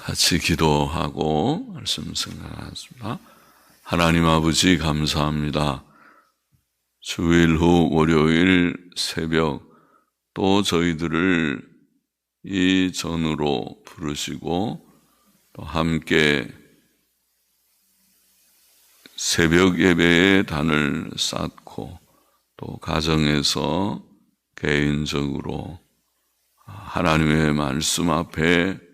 같이 기도하고 말씀 생각하겠습니다. 하나님 아버지 감사합니다. 주일 후 월요일 새벽 또 저희들을 이 전으로 부르시고 또 함께 새벽 예배의 단을 쌓고 또 가정에서 개인적으로 하나님의 말씀 앞에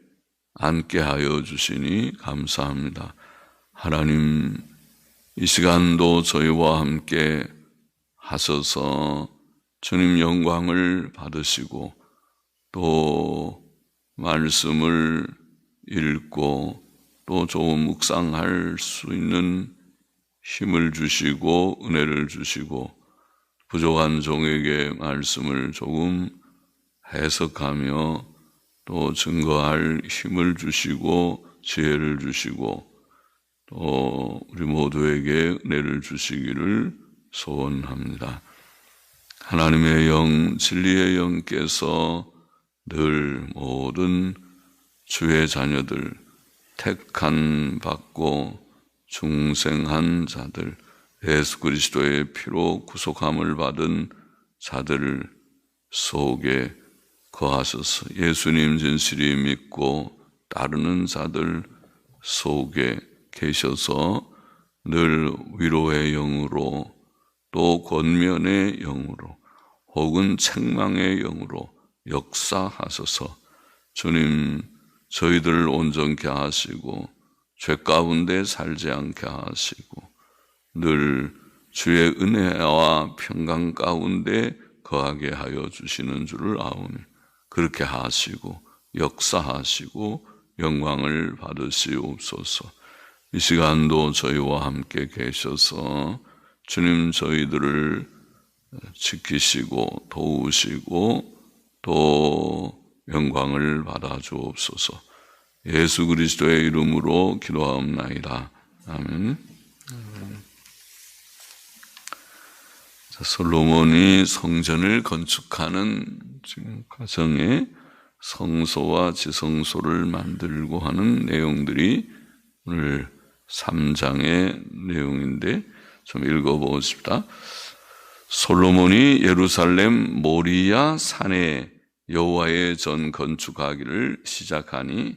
앉게 하여 주시니 감사합니다. 하나님, 이 시간도 저희와 함께 하셔서 주님 영광을 받으시고 또 말씀을 읽고 또 좋은 묵상할 수 있는 힘을 주시고 은혜를 주시고 부족한 종에게 말씀을 조금 해석하며 또 증거할 힘을 주시고 지혜를 주시고 또 우리 모두에게 은혜를 주시기를 소원합니다. 하나님의 영, 진리의 영께서 늘 모든 주의 자녀들, 택한 받고 중생한 자들, 예수 그리스도의 피로 구속함을 받은 자들 속에 거하셔서 예수님 진실이 믿고 따르는 자들 속에 계셔서 늘 위로의 영으로 또 권면의 영으로 혹은 책망의 영으로 역사하셔서 주님 저희들을 온전케 하시고 죄 가운데 살지 않게 하시고 늘 주의 은혜와 평강 가운데 거하게 하여 주시는 줄을 아오니 그렇게 하시고 역사하시고 영광을 받으시옵소서. 이 시간도 저희와 함께 계셔서 주님 저희들을 지키시고 도우시고 또 영광을 받아 주옵소서. 예수 그리스도의 이름으로 기도하옵나이다. 아멘. 솔로몬이 성전을 건축하는 지금 과정에 성소와 지성소를 만들고 하는 내용들이 오늘 3장의 내용인데 좀 읽어보겠습니다. 솔로몬이 예루살렘 모리아 산에 여호와의 전 건축하기를 시작하니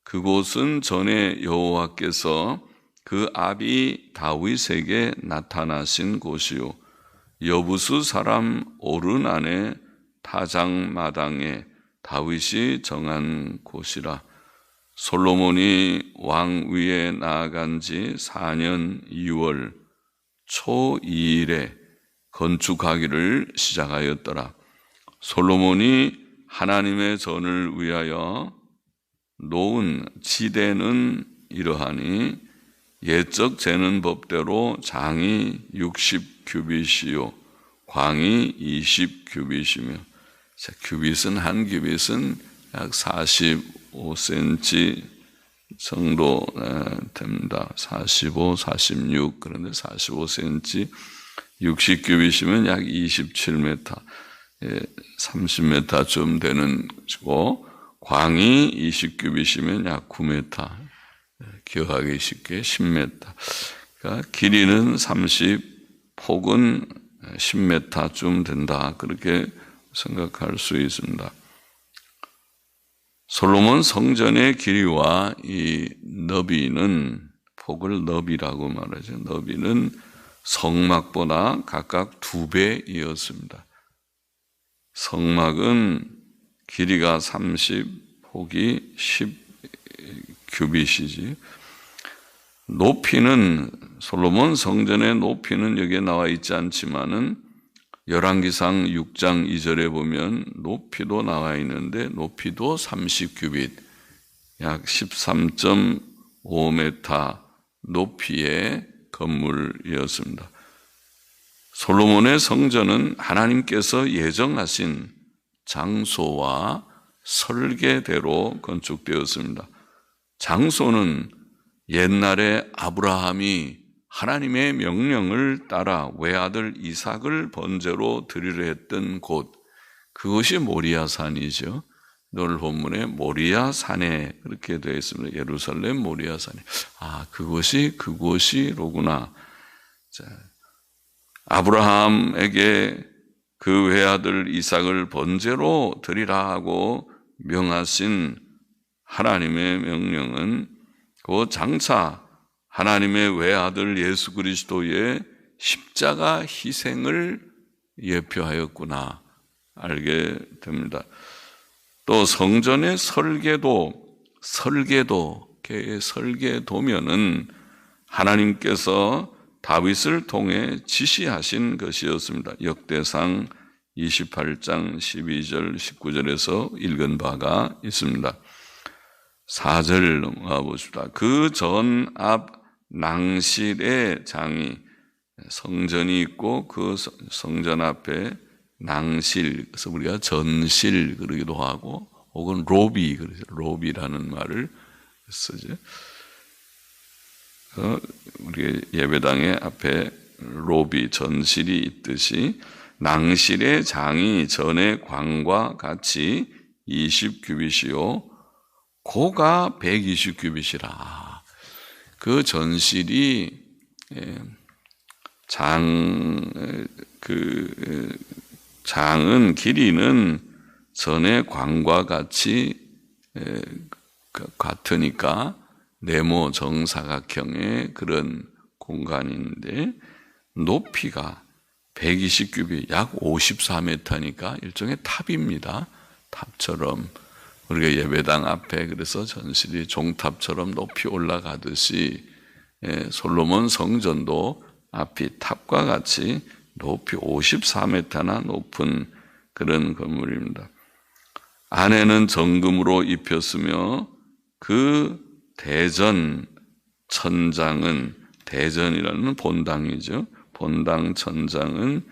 그곳은 전에 여호와께서 그 아비 다윗에게 나타나신 곳이요 여부수 사람 오르난의 타작마당에 다윗이 정한 곳이라. 솔로몬이 왕 위에 나아간 지 4년 2월 초 2일에 건축하기를 시작하였더라. 솔로몬이 하나님의 전을 위하여 놓은 지대는 이러하니 옛적 재는 법대로 장이 60규빗이요 광이 20규빗이며 규빗은 한 규빗은 약 45cm 정도 됩니다. 45, 46 그런데 45cm 60규빗이면 약 27m 30m쯤 되는 것이고 광이 20규빗이면 약 9m 기억하기 쉽게 10m 그러니까 길이는 30 폭은 10m쯤 된다 그렇게 생각할 수 있습니다. 솔로몬 성전의 길이와 이 너비는 폭을 너비라고 말하죠. 너비는 성막보다 각각 2배이었습니다. 성막은 길이가 30, 폭이 10규빗이지. 높이는 솔로몬 성전의 높이는 여기에 나와 있지 않지만은 열왕기상 6장 2절에 보면 높이도 나와 있는데 높이도 30규빗 약 13.5m 높이의 건물이었습니다. 솔로몬의 성전은 하나님께서 예정하신 장소와 설계대로 건축되었습니다. 장소는 옛날에 아브라함이 하나님의 명령을 따라 외아들 이삭을 번제로 드리려 했던 곳, 그것이 모리아산이죠. 오늘 본문에 모리아 산에 그렇게 되어 있습니다. 예루살렘 모리아 산에. 그곳이로구나. 자, 아브라함에게 그 외아들 이삭을 번제로 드리라 하고 명하신 하나님의 명령은 그 장차 하나님의 외아들 예수 그리스도의 십자가 희생을 예표하였구나 알게 됩니다. 또 성전의 설계도면은 하나님께서 다윗을 통해 지시하신 것이었습니다. 역대상 28장 12절 19절에서 읽은 바가 있습니다. 4절 넘어가 보십시다. 그 전 앞 낭실의 장이 성전이 있고 그 성전 앞에 낭실, 그래서 우리가 전실 그러기도 하고 혹은 로비라는 말을 쓰죠. 우리 예배당의 앞에 로비, 전실이 있듯이 낭실의 장이 전의 광과 같이 20규빗이요 고가 120규빗이라. 그 전실이 장은 길이는 전의 광과 같이 같으니까 네모 정사각형의 그런 공간인데 높이가 120규빗, 약 54m니까 일종의 탑입니다. 탑처럼 우리가 예배당 앞에 그래서 전실이 종탑처럼 높이 올라가듯이 솔로몬 성전도 앞이 탑과 같이 높이 54m나 높은 그런 건물입니다. 안에는 정금으로 입혔으며 그 대전 천장은, 대전이라는 본당이죠. 본당 천장은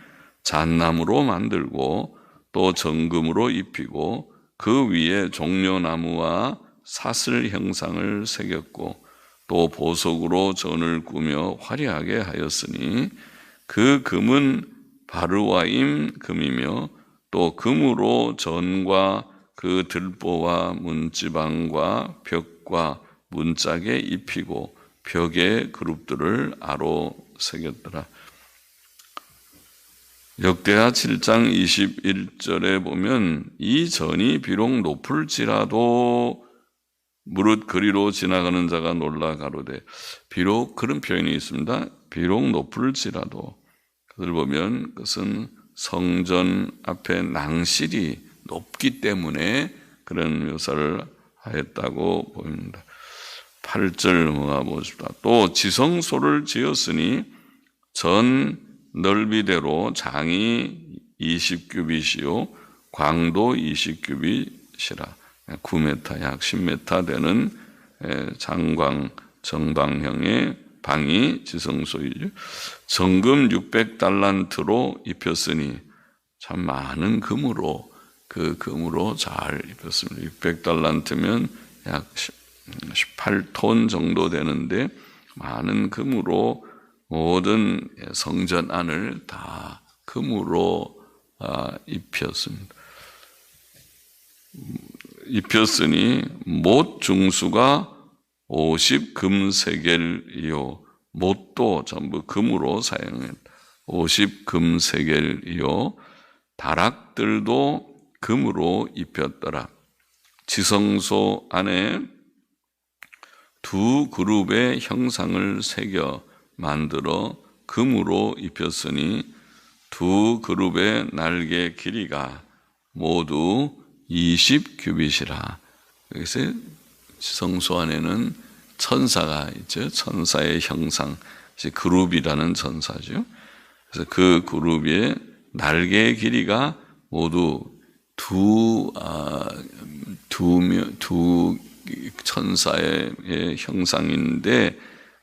잣나무로 만들고 또 정금으로 입히고 그 위에 종려나무와 사슬 형상을 새겼고 또 보석으로 전을 꾸며 화려하게 하였으니 그 금은 바르와임 금이며 또 금으로 전과 그 들보와 문지방과 벽과 문짝에 입히고 벽에 그룹들을 아로 새겼더라. 역대하 7장 21절에 보면 이 전이 비록 높을지라도 무릇 그리로 지나가는 자가 놀라 가로되, 비록 그런 표현이 있습니다. 비록 높을지라도, 그걸 보면 그것은 성전 앞에 낭실이 높기 때문에 그런 묘사를 하였다고 보입니다. 8절 넘어가 보십시다. 또 지성소를 지었으니 전 넓이대로 장이 20규빗이요 광도 20규빗이라 9m, 약 10m 되는 장광 정방형의 방이 지성소이죠. 정금 600달란트로 입혔으니 참 많은 금으로, 그 금으로 잘 입혔습니다. 600달란트면 약 18톤 정도 되는데 많은 금으로 모든 성전 안을 다 금으로 입혔습니다. 입혔으니 못 중수가 50금세겔이요 못도 전부 금으로 사용했다. 50금세겔이요 다락들도 금으로 입혔더라. 지성소 안에 두 그룹의 형상을 새겨 만들어 금으로 입혔으니 두 그룹의 날개 길이가 모두 20규빗이라. 여기서 지성소 안에는 천사가 있죠. 천사의 형상, 그룹이라는 천사죠. 그래서 그 그룹의 날개의 길이가 모두 두 천사의 형상인데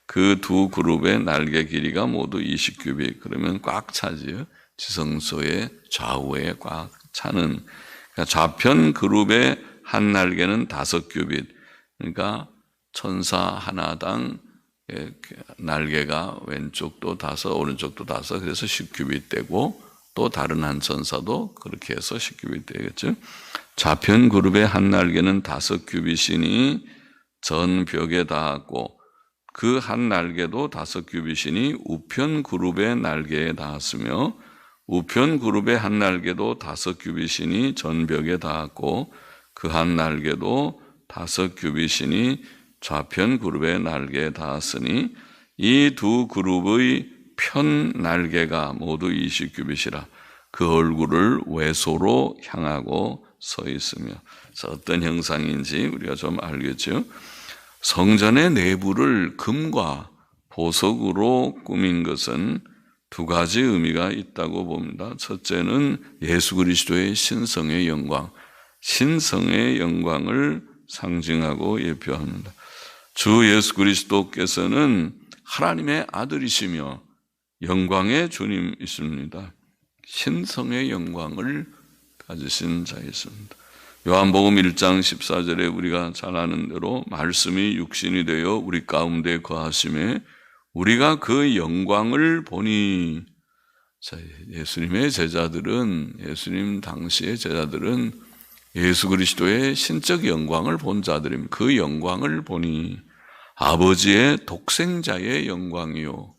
그 두 그룹의 날개 길이가 모두 20규빗. 그러면 꽉 차지요. 지성소의 좌우에 꽉 차는. 그러니까 좌편 그룹의 한 날개는 5규빗. 그러니까 천사 하나당 날개가 왼쪽도 5, 오른쪽도 5, 그래서 10규빗 되고 또 다른 한 천사도 그렇게 해서 10규빗 되겠죠. 좌편 그룹의 한 날개는 5규빗이니 전 벽에 닿았고 그 한 날개도 5규빗이니 우편 그룹의 날개에 닿았으며 우편 그룹의 한 날개도 5규빗이니 전 벽에 닿았고 그 한 날개도 5규빗이니 좌편 그룹의 날개에 닿았으니 이 두 그룹의 편 날개가 모두 20규빗이라 그 얼굴을 외소로 향하고 서 있으며. 어떤 형상인지 우리가 좀 알겠죠. 성전의 내부를 금과 보석으로 꾸민 것은 두 가지 의미가 있다고 봅니다. 첫째는 예수 그리스도의 신성의 영광, 신성의 영광을 상징하고 예표합니다. 주 예수 그리스도께서는 하나님의 아들이시며 영광의 주님이십니다. 신성의 영광을 가지신 자이십니다. 요한복음 1장 14절에 우리가 잘 아는 대로 말씀이 육신이 되어 우리 가운데 거하심에 우리가 그 영광을 보니. 자, 예수님의 제자들은, 예수님 당시의 제자들은 예수 그리스도의 신적 영광을 본 자들입니다. 그 영광을 보니 아버지의 독생자의 영광이요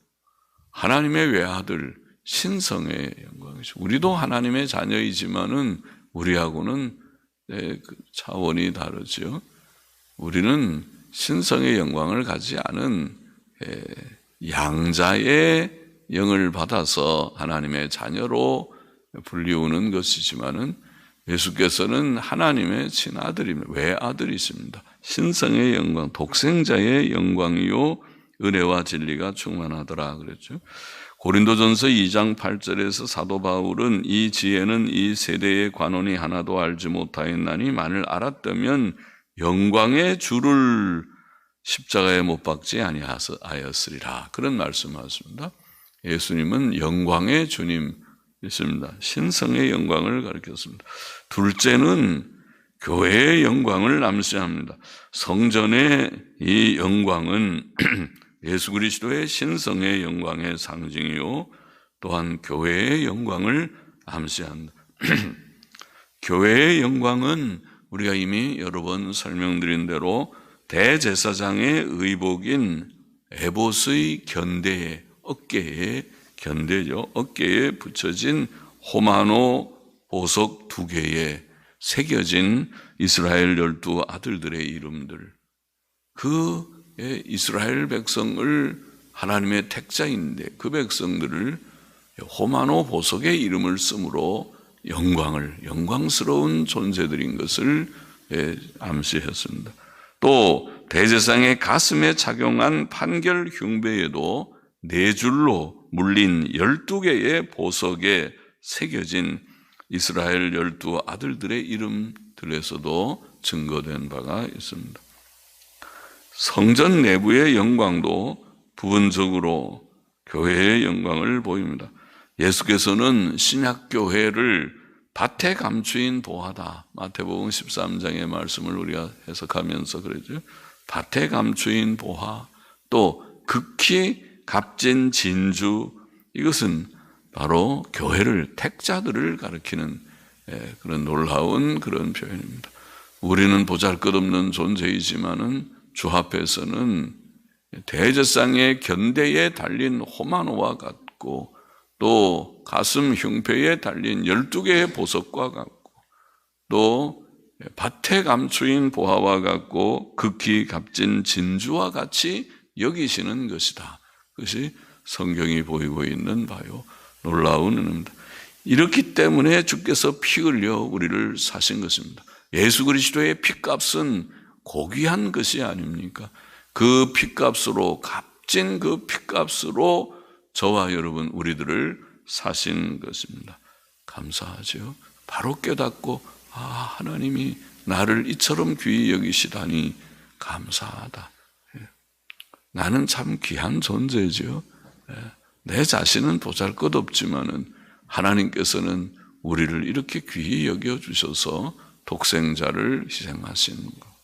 하나님의 외아들 신성의 영광이죠. 우리도 하나님의 자녀이지만은 우리하고는 차원이 다르죠. 우리는 신성의 영광을 가지지 않은 양자의 영을 받아서 하나님의 자녀로 불리우는 것이지만은 예수께서는 하나님의 친아들입니다. 외아들이십니다. 신성의 영광, 독생자의 영광이요 은혜와 진리가 충만하더라 그랬죠. 고린도전서 2장 8절에서 사도 바울은 이 지혜는 이 세대의 관원이 하나도 알지 못하였나니 만일 알았다면 영광의 주를 십자가에 못 박지 아니하였으리라. 그런 말씀하십니다. 예수님은 영광의 주님이십니다. 신성의 영광을 가리켰습니다. 둘째는 교회의 영광을 암시합니다. 성전의 이 영광은 예수 그리스도의 신성의 영광의 상징이요 또한 교회의 영광을 암시한다. 교회의 영광은 우리가 이미 여러 번 설명드린 대로 대제사장의 의복인 에봇의 견대에, 어깨에 견대죠. 어깨에 붙여진 호마노 보석 2개에 새겨진 이스라엘 12 아들들의 이름들, 그 이스라엘 백성을 하나님의 택자인데 그 백성들을 호마노 보석의 이름을 쓰므로 영광스러운 존재들인 것을 암시했습니다. 또 대제사장의 가슴에 착용한 판결 흉배에도 4줄로 물린 12개의 보석에 새겨진 이스라엘 12 아들들의 이름들에서도 증거된 바가 있습니다. 성전 내부의 영광도 부분적으로 교회의 영광을 보입니다. 예수께서는 신약교회를 밭에 감추인 보화다. 마태복음 13장의 말씀을 우리가 해석하면서 그러죠. 밭에 감추인 보화, 또 극히 값진 진주, 이것은 바로 교회를, 택자들을 가리키는 그런 놀라운 그런 표현입니다. 우리는 보잘것없는 존재이지만은 주 앞에서는 대제사장의 견대에 달린 호마노와 같고 또 가슴 흉패에 달린 12개의 보석과 같고 또 밭에 감추인 보화와 같고 극히 값진 진주와 같이 여기시는 것이다. 그것이 성경이 보이고 있는 바요 놀라운 은혜입니다. 이렇기 때문에 주께서 피 흘려 우리를 사신 것입니다. 예수 그리스도의 피값은 고귀한 것이 아닙니까? 그 피값으로, 값진 그 피값으로 저와 여러분 우리들을 사신 것입니다. 감사하죠. 바로 깨닫고 하나님이 나를 이처럼 귀히 여기시다니 감사하다. 나는 참 귀한 존재죠. 내 자신은 보잘것없지만은 하나님께서는 우리를 이렇게 귀히 여겨주셔서 독생자를 희생하신 것.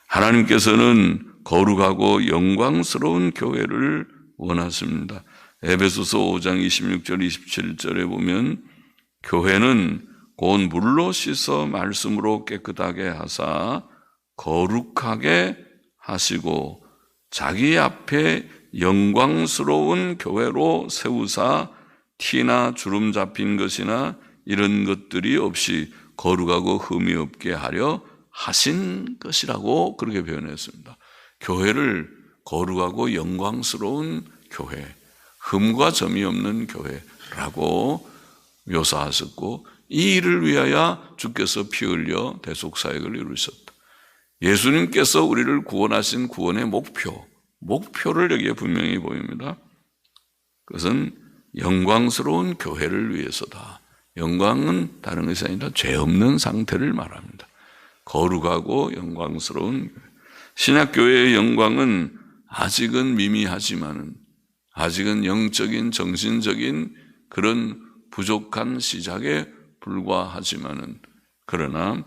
하나님께서는 거룩하고 영광스러운 교회를 원하십니다. 에베소서 5장 26절 27절에 보면 교회는 곧 물로 씻어 말씀으로 깨끗하게 하사 거룩하게 하시고 자기 앞에 영광스러운 교회로 세우사 티나 주름 잡힌 것이나 이런 것들이 없이 거룩하고 흠이 없게 하려 하신 것이라고 그렇게 표현했습니다. 교회를 거룩하고 영광스러운 교회, 흠과 점이 없는 교회라고 묘사하셨고, 이 일을 위하여 주께서 피 흘려 대속사역을 이루셨다. 예수님께서 우리를 구원하신 구원의 목표를 여기에 분명히 보입니다. 그것은 영광스러운 교회를 위해서다. 영광은 다른 것이 아니라 죄 없는 상태를 말합니다. 거룩하고 영광스러운 교회. 신약교회의 영광은 아직은 미미하지만은, 아직은 영적인 정신적인 그런 부족한 시작에 불과하지만은, 그러나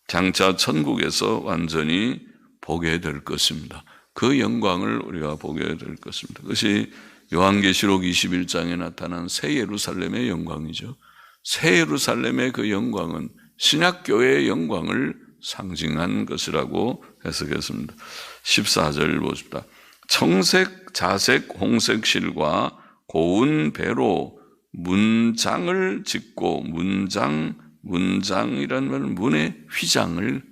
장차 천국에서 완전히 보게 될 것입니다. 그 영광을 우리가 보게 될 것입니다. 그것이 요한계시록 21장에 나타난 새 예루살렘의 영광이죠. 새 예루살렘의 그 영광은 신약교회의 영광을 상징한 것이라고 해석했습니다. 14절 보십시다. 청색, 자색, 홍색 실과 고운 배로 문장을 짓고, 문장이라는 말은 문의 휘장을,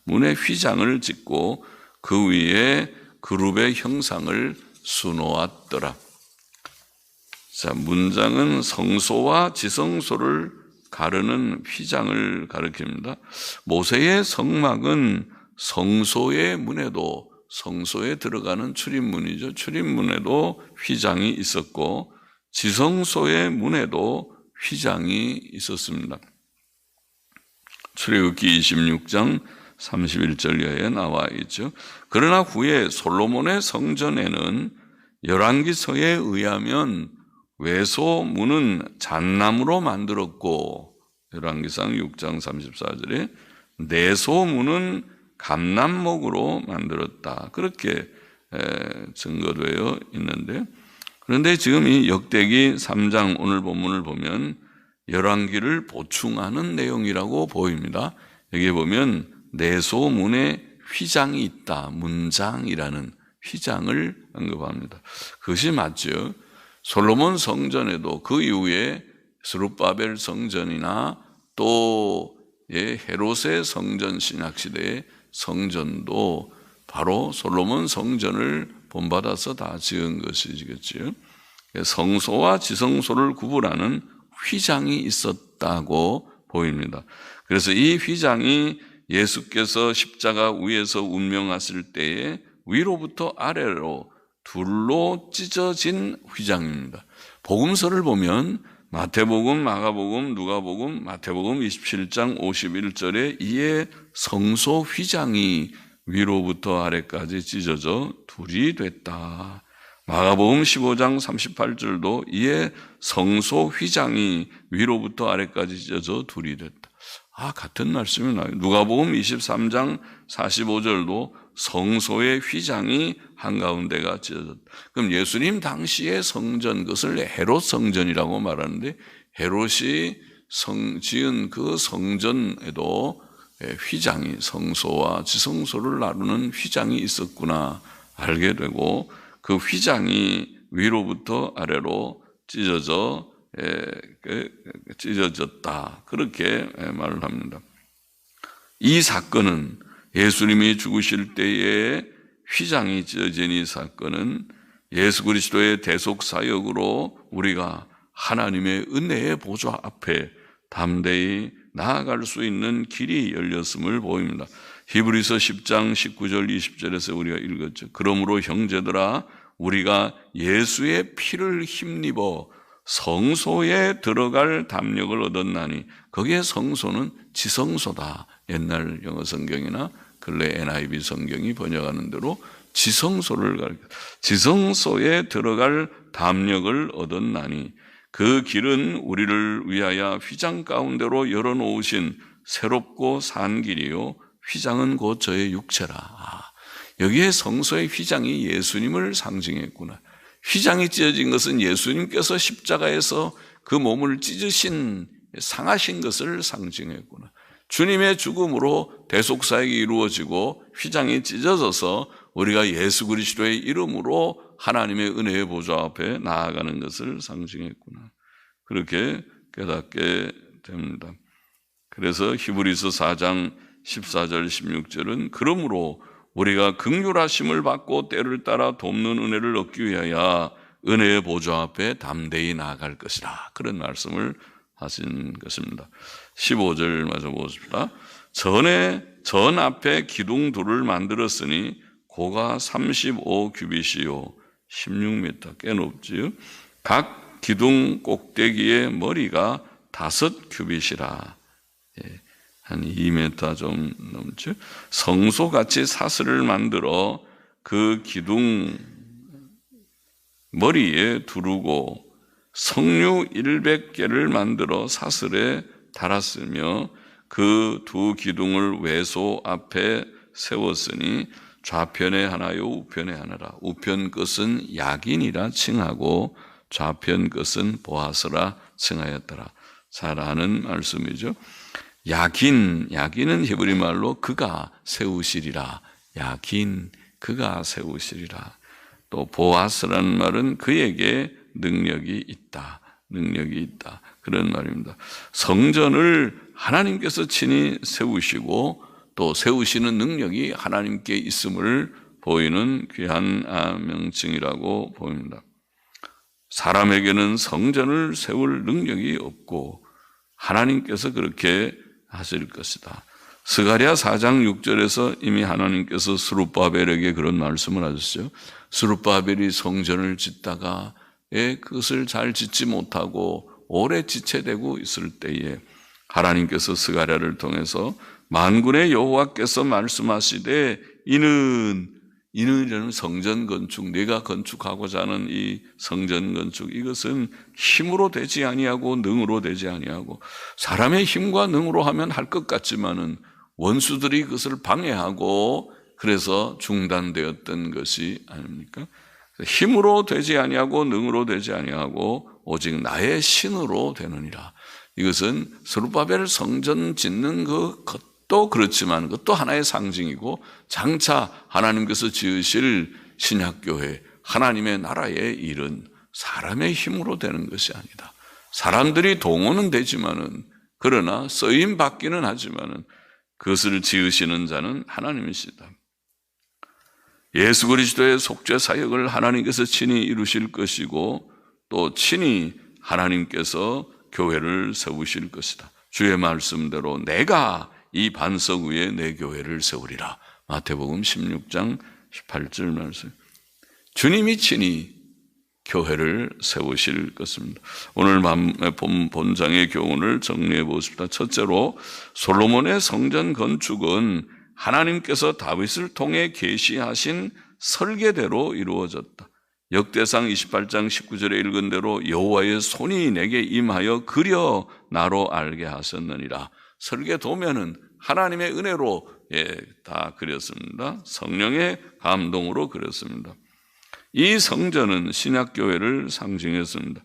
문의 휘장을 짓고 그 위에 그룹의 형상을 수놓았더라. 자, 문장은 성소와 지성소를 가르는 휘장을 가리킵니다. 모세의 성막은 성소의 문에도, 성소에 들어가는 출입문이죠. 출입문에도 휘장이 있었고 지성소의 문에도 휘장이 있었습니다. 출애굽기 26장 31절에 나와 있죠. 그러나 후에 솔로몬의 성전에는 열왕기서에 의하면 외소문은 잣나무로 만들었고, 열왕기상 6장 34절에 내소문은 감남목으로 만들었다. 그렇게 증거되어 있는데, 그런데 지금 이 역대기 3장 오늘 본문을 보면 열왕기를 보충하는 내용이라고 보입니다. 여기 보면 내소문에 휘장이 있다. 문장이라는 휘장을 언급합니다. 그것이 맞죠. 솔로몬 성전에도 그 이후에 스룹바벨 성전이나 또 헤롯의 성전, 신약시대의 성전도 바로 솔로몬 성전을 본받아서 다 지은 것이겠지요. 성소와 지성소를 구분하는 휘장이 있었다고 보입니다. 그래서 이 휘장이 예수께서 십자가 위에서 운명하실 때에 위로부터 아래로 둘로 찢어진 휘장입니다. 복음서를 보면 마태복음, 마가복음, 누가복음, 마태복음 27장 51절에 이에 성소 휘장이 위로부터 아래까지 찢어져 둘이 됐다. 마가복음 15장 38절도 이에 성소 휘장이 위로부터 아래까지 찢어져 둘이 됐다. 같은 말씀이 나와요. 누가복음 23장 45절도 성소의 휘장이 한가운데가 찢어졌다. 그럼 예수님 당시의 성전, 그것을 헤롯 성전이라고 말하는데, 헤롯이 지은 그 성전에도 휘장이, 성소와 지성소를 나누는 휘장이 있었구나 알게 되고, 그 휘장이 위로부터 아래로 찢어졌다. 그렇게 말을 합니다. 이 사건은 예수님이 죽으실 때에 휘장이 찢어진 이 사건은 예수 그리스도의 대속 사역으로 우리가 하나님의 은혜의 보좌 앞에 담대히 나아갈 수 있는 길이 열렸음을 보입니다. 히브리서 10장 19절 20절에서 우리가 읽었죠. 그러므로 형제들아, 우리가 예수의 피를 힘입어 성소에 들어갈 담력을 얻었나니, 거기에 성소는 지성소다. 옛날 영어 성경이나 근래 NIV 성경이 번역하는 대로 지성소를 가리켜, 지성소에 들어갈 담력을 얻었나니 그 길은 우리를 위하여 휘장 가운데로 열어놓으신 새롭고 산 길이요 휘장은 곧 저의 육체라. 여기에 성소의 휘장이 예수님을 상징했구나. 휘장이 찢어진 것은 예수님께서 십자가에서 그 몸을 찢으신 상하신 것을 상징했구나. 주님의 죽음으로 대속사역이 이루어지고 휘장이 찢어져서 우리가 예수 그리스도의 이름으로 하나님의 은혜의 보좌 앞에 나아가는 것을 상징했구나. 그렇게 깨닫게 됩니다. 그래서 히브리서 4장 14절 16절은 그러므로 우리가 긍휼하심을 받고 때를 따라 돕는 은혜를 얻기 위하여 은혜의 보좌 앞에 담대히 나아갈 것이라. 그런 말씀을 하신 것입니다. 15절 마저 보십시다. 전 앞에 기둥 둘을 만들었으니 고가 35규빗이요 16m 꽤 높지요. 각 기둥 꼭대기의 머리가 5규빗이라. 한 2m 좀 넘죠. 성소같이 사슬을 만들어 그 기둥 머리에 두르고 석류 100개를 만들어 사슬에 달았으며 그 두 기둥을 외소 앞에 세웠으니 좌편에 하나요 우편에 하나라. 우편 끝은 야긴이라 칭하고 좌편 끝은 보아스라 칭하였더라. 잘 아는 말씀이죠. 야긴은 히브리 말로 그가 세우시리라. 야긴, 그가 세우시리라. 또 보아스라는 말은 그에게 능력이 있다. 그런 말입니다. 성전을 하나님께서 친히 세우시고 또 세우시는 능력이 하나님께 있음을 보이는 귀한 명칭이라고 보입니다. 사람에게는 성전을 세울 능력이 없고 하나님께서 그렇게 하실 것이다. 스가랴 4장 6절에서 이미 하나님께서 스룹바벨에게 그런 말씀을 하셨어요. 스룹바벨이 성전을 짓다가 그것을 잘 짓지 못하고 오래 지체되고 있을 때에 하나님께서 스가랴를 통해서 만군의 여호와께서 말씀하시되 이는 성전 건축, 네가 건축하고자 하는 이 성전 건축, 이것은 힘으로 되지 아니하고 능으로 되지 아니하고, 사람의 힘과 능으로 하면 할 것 같지만은 원수들이 그것을 방해하고 그래서 중단되었던 것이 아닙니까? 힘으로 되지 아니하고 능으로 되지 아니하고 오직 나의 신으로 되느니라. 이것은 스룹바벨 성전 짓는 것도 그렇지만 그것도 하나의 상징이고, 장차 하나님께서 지으실 신약교회 하나님의 나라의 일은 사람의 힘으로 되는 것이 아니다. 사람들이 동원은 되지만은, 그러나 쓰임 받기는 하지만은 그것을 지으시는 자는 하나님이시다. 예수 그리스도의 속죄 사역을 하나님께서 친히 이루실 것이고 또 친히 하나님께서 교회를 세우실 것이다. 주의 말씀대로 내가 이 반석 위에 내 교회를 세우리라. 마태복음 16장 18절 말씀. 주님이 친히 교회를 세우실 것입니다. 오늘 본장의 교훈을 정리해 보십시다. 첫째로, 솔로몬의 성전 건축은 하나님께서 다윗을 통해 계시하신 설계대로 이루어졌다. 역대상 28장 19절에 읽은 대로 여호와의 손이 내게 임하여 그려 나로 알게 하셨느니라. 설계도면은 하나님의 은혜로 다 그렸습니다. 성령의 감동으로 그렸습니다. 이 성전은 신약교회를 상징했습니다.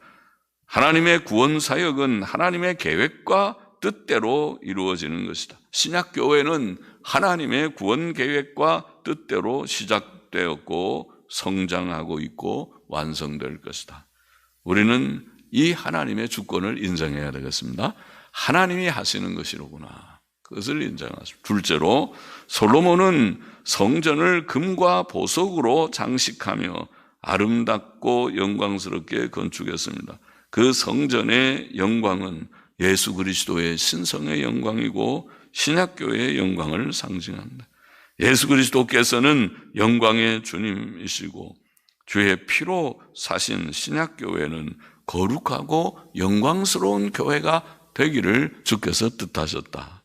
하나님의 구원 사역은 하나님의 계획과 뜻대로 이루어지는 것이다. 신약교회는 하나님의 구원 계획과 뜻대로 시작되었고 성장하고 있고 완성될 것이다. 우리는 이 하나님의 주권을 인정해야 되겠습니다. 하나님이 하시는 것이로구나. 그것을 인정하십시오. 둘째로, 솔로몬은 성전을 금과 보석으로 장식하며 아름답고 영광스럽게 건축했습니다. 그 성전의 영광은 예수 그리스도의 신성의 영광이고 신약교회의 영광을 상징합니다. 예수 그리스도께서는 영광의 주님이시고 주의 피로 사신 신약교회는 거룩하고 영광스러운 교회가 되기를 주께서 뜻하셨다.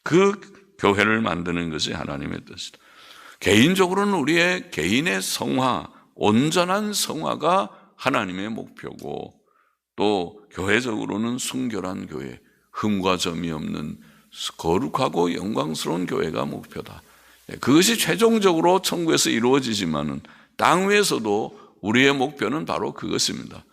그 교회를 만드는 것이 하나님의 뜻이다. 개인적으로는 우리의 개인의 성화, 온전한 성화가 하나님의 목표고, 또 교회적으로는 순결한 교회, 흠과 점이 없는 거룩하고 영광스러운 교회가 목표다. 그것이 최종적으로 천국에서 이루어지지만은 땅 위에서도 우리의 목표는 바로 그것입니다.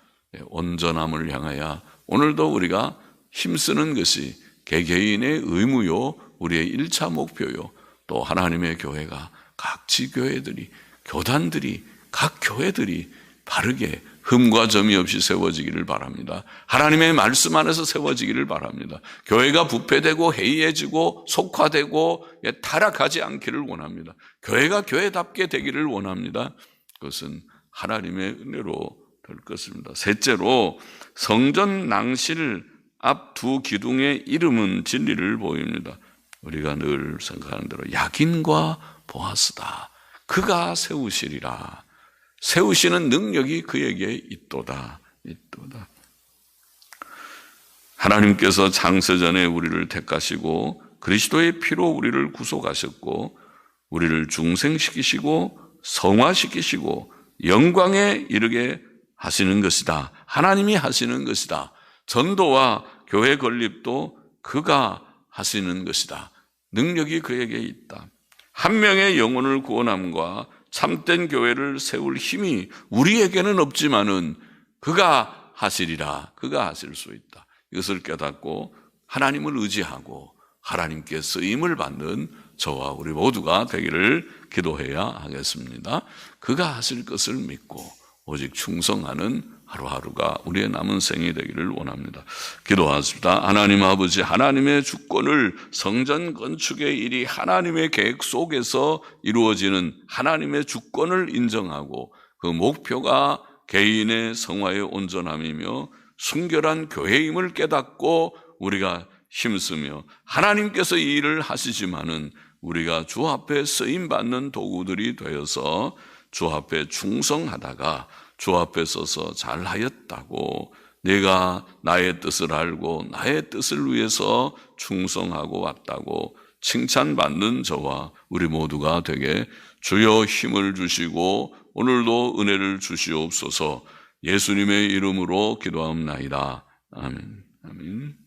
온전함을 향하여 오늘도 우리가 힘쓰는 것이 개개인의 의무요, 우리의 1차 목표요. 또 하나님의 교회가 각 지교회들이, 교단들이, 각 교회들이 바르게 흠과 점이 없이 세워지기를 바랍니다. 하나님의 말씀 안에서 세워지기를 바랍니다. 교회가 부패되고 해이해지고 속화되고 타락하지 않기를 원합니다. 교회가 교회답게 되기를 원합니다. 그것은 하나님의 은혜로 될 것입니다. 셋째로, 성전 낭실 앞 두 기둥의 이름은 진리를 보입니다. 우리가 늘 생각하는 대로 야긴과 보아스다. 그가 세우시리라. 세우시는 능력이 그에게 있도다. 하나님께서 창세전에 우리를 택하시고 그리스도의 피로 우리를 구속하셨고 우리를 중생시키시고 성화시키시고 영광에 이르게 하시는 것이다. 하나님이 하시는 것이다. 전도와 교회 건립도 그가 하시는 것이다. 능력이 그에게 있다. 한 명의 영혼을 구원함과 참된 교회를 세울 힘이 우리에게는 없지만은 그가 하시리라. 그가 하실 수 있다. 이것을 깨닫고 하나님을 의지하고 하나님께 쓰임을 받는 저와 우리 모두가 되기를 기도해야 하겠습니다. 그가 하실 것을 믿고 오직 충성하는 하루하루가 우리의 남은 생이 되기를 원합니다. 기도하십니다. 하나님 아버지, 하나님의 주권을 성전 건축의 일이 하나님의 계획 속에서 이루어지는 하나님의 주권을 인정하고 그 목표가 개인의 성화의 온전함이며 순결한 교회임을 깨닫고 우리가 힘쓰며 하나님께서 이 일을 하시지만은 우리가 주 앞에 쓰임받는 도구들이 되어서 주 앞에 충성하다가 주 앞에 서서 잘하였다고, 내가 나의 뜻을 알고 나의 뜻을 위해서 충성하고 왔다고 칭찬받는 저와 우리 모두가 되게 주여 힘을 주시고 오늘도 은혜를 주시옵소서. 예수님의 이름으로 기도합나이다. 아멘. 아멘.